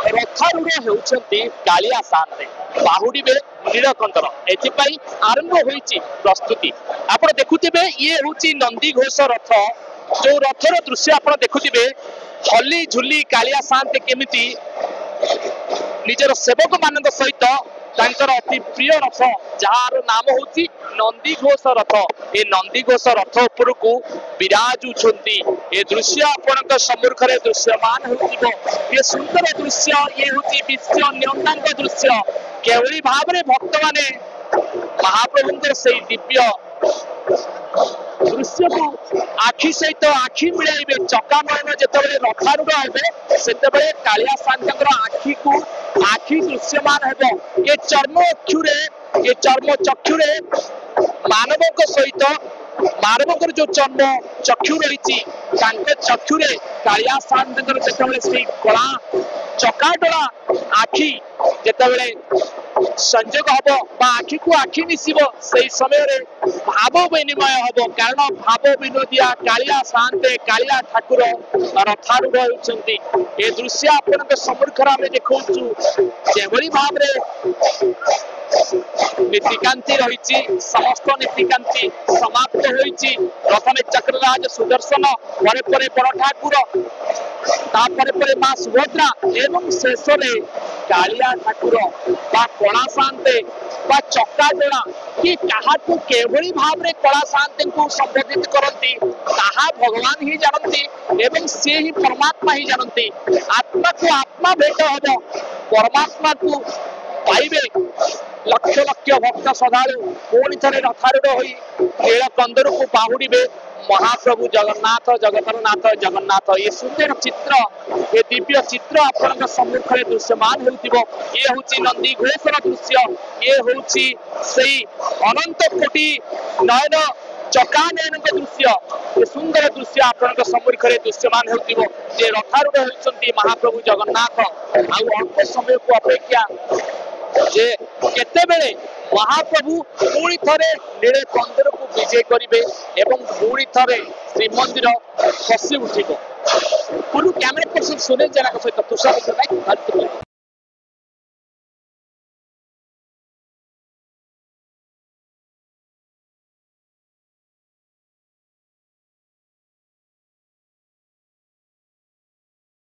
रथारूढ़ होउछंती कालिया सानरे बाहुडीबे नीलकंठर एथिपाई आरंभ होईची प्रस्तुति आपण देखुथिबे ये होउची नंदी घोष रथ जो रथर दृश्य आपण देखुथिबे हली झुली कालिया सानते केमिति निजर सेवक मानक सहित तांकर अति प्रिय रथ जार नाम होची नंदी घोष रथ ए नंदी घोष रथ उपरकू विराजुछंती ए दृश्य आपनक सम्मुखरे दृश्यमान होतिबो ये सुंदर दृश्य ये होची विश्व नियंतांक दृश्य केवली भाबरे भक्त माने महाप्रभुंकर सेई दिव्य दृश्य को आखि सहित आखि मिलाइबे चकामयन जेतबेले रथारूढ़ हेबे सेतबेले कालिया सानकर आखि को आखि दृश्यमान हेबो ये चर्म चक्षुरे मानवक सहित मानवकर जो चर्म चक्षु रही चक्षुरे कालिया सानकर जेतबेले से कला चकाटोला आखि जेतबेले संजोग हम आखि को आखि मिसिब से समय भाव विनिमय हम कारण भाव विनोदिया कालिया शांते कालिया ठाकुर रथारूढ़ होती ए दृश्य आपण सम्मुखर आम देखु जेभली भाव नीतिकांति रही समस्त नीतिकांति समाप्त होती प्रथम चक्रराज सुदर्शन पर बड़ ठाकुर तापर मां सुभद्रा एवं शेष कालिया ठाकुर बा कला शांते बा चक्काडोला कि काहाकू केवली भाव कला शांति को संबोधित करती ताहा भगवान ही जानती एवं से ही परमात्मा ही जानती आत्मा को आत्मा भेट हम परमात्मा को पाइबे लक्ष लक्ष भक्त श्रद्धालु पुणी थे रथारूढ़ होई नीलकंदर को बाहुड़े महाप्रभु जगन्नाथ जगतर नाथ जगन्नाथ ये सुंदर चित्र ये दिव्य चित्र आपन सम्मुखरे दृश्यमान होतिबो ये होची नंदी घोषर दृश्य ये होची सेई अनंत कोटि नयन चकानयन दृश्य ये सुंदर दृश्य आपन सम्मुखरे दृश्यमान होतिबो जे रथारूढ़ होइछंती महाप्रभु जगन्नाथ आ अल्प समय को अपेक्षा जे केते बेले महाप्रभु पुणी थे नीलकंदर को विजय करेंगे एवं पुणी थे श्रीमंदिर खसी उठिब। कैमेरा पर्सन सुनील जेना सहित तुषार।